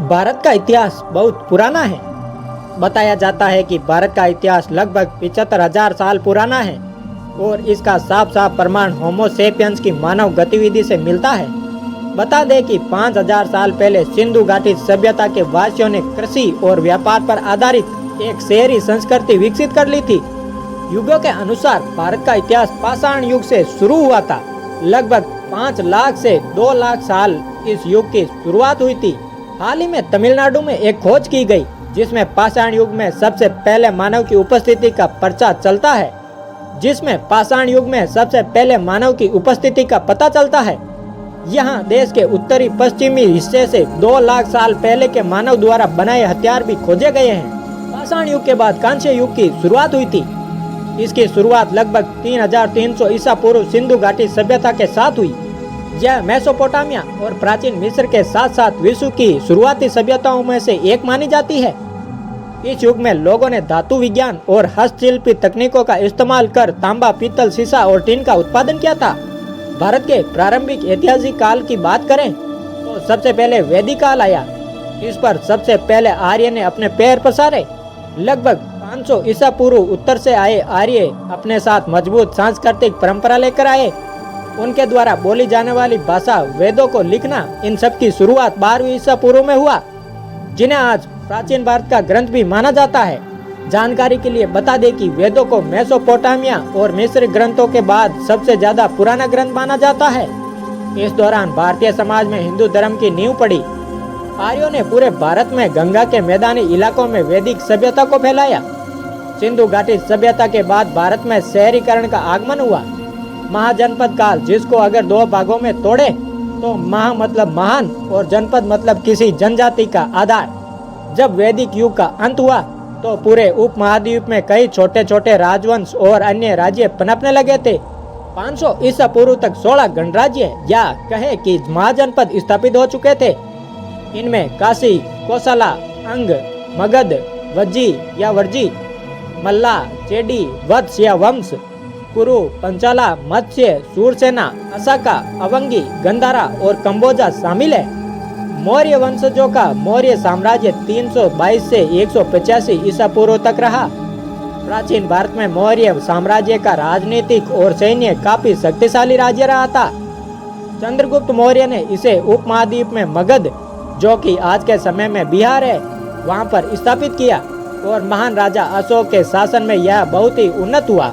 भारत का इतिहास बहुत पुराना है। बताया जाता है कि भारत का इतिहास लगभग 75,000 साल पुराना है और इसका साफ साफ प्रमाण होमो सेपियंस की मानव गतिविधि से मिलता है। बता दें कि 5,000 साल पहले सिंधु घाटी सभ्यता के वासियों ने कृषि और व्यापार पर आधारित एक शहरी संस्कृति विकसित कर ली थी। युगों के अनुसार भारत का इतिहास पाषाण युग से शुरू हुआ था। लगभग 5 लाख से 2 लाख साल इस युग की शुरुआत हुई थी। हाल ही में तमिलनाडु में एक खोज की गई जिसमें पाषाण युग में सबसे पहले मानव की उपस्थिति का पर्चा चलता है पता चलता है। यहाँ देश के उत्तरी पश्चिमी हिस्से से 2 लाख साल पहले के मानव द्वारा बनाए हथियार भी खोजे गए हैं। पाषाण युग के बाद कांस्य युग की शुरुआत हुई थी। इसकी शुरुआत लगभग 3300 ईसा पूर्व सिंधु घाटी सभ्यता के साथ हुई। यह मेसोपोटामिया और प्राचीन मिस्र के साथ साथ विश्व की शुरुआती सभ्यताओं में से एक मानी जाती है। इस युग में लोगों ने धातु विज्ञान और हस्तशिल्पी तकनीकों का इस्तेमाल कर तांबा, पीतल, शीशा और टीन का उत्पादन किया था। भारत के प्रारंभिक ऐतिहासिक काल की बात करें तो सबसे पहले वैदिक काल आया। इस पर सबसे पहले आर्य ने अपने पैर पसारे। लगभग 500 ईसा पूर्व उत्तर से आए आर्य अपने साथ मजबूत सांस्कृतिक परंपरा लेकर आए। उनके द्वारा बोली जाने वाली भाषा, वेदों को लिखना, इन सब की शुरुआत 12वीं ईसा पूर्व में हुआ, जिन्हें आज प्राचीन भारत का ग्रंथ भी माना जाता है। जानकारी के लिए बता दें कि वेदों को मेसोपोटामिया और मिस्र ग्रंथों के बाद सबसे ज्यादा पुराना ग्रंथ माना जाता है। इस दौरान भारतीय समाज में हिंदू धर्म की नींव पड़ी। आर्यों ने पूरे भारत में गंगा के मैदानी इलाकों में वैदिक सभ्यता को फैलाया। सिंधु घाटी सभ्यता के बाद भारत में शहरीकरण का आगमन हुआ। महाजनपद काल, जिसको अगर 2 भागों में तोड़े तो महा मतलब महान और जनपद मतलब किसी जनजाति का आधार। जब वैदिक युग का अंत हुआ तो पूरे उपमहाद्वीप में कई छोटे छोटे राजवंश और अन्य राज्य पनपने लगे थे। 500 ईसा पूर्व तक 16 गणराज्य या कहे कि महाजनपद स्थापित हो चुके थे। इनमें काशी, कोसला, अंग, मगध, वज्जी या वर्जी, मल्ला, चेडी, वत्स या वंश, कुरु, पंचाला, मत्स्य, सूरसेना, असाका, अवंगी, गंधारा और कंबोजा शामिल है। मौर्य वंशजों का मौर्य साम्राज्य 322 से 185 ईसा पूर्व तक रहा। प्राचीन भारत में मौर्य साम्राज्य का राजनीतिक और सैन्य काफी शक्तिशाली राज्य रहा था। चंद्रगुप्त मौर्य ने इसे उपमहाद्वीप में मगध, जो कि आज के समय में बिहार है, वहां पर स्थापित किया और महान राजा अशोक के शासन में यह बहुत ही उन्नत हुआ।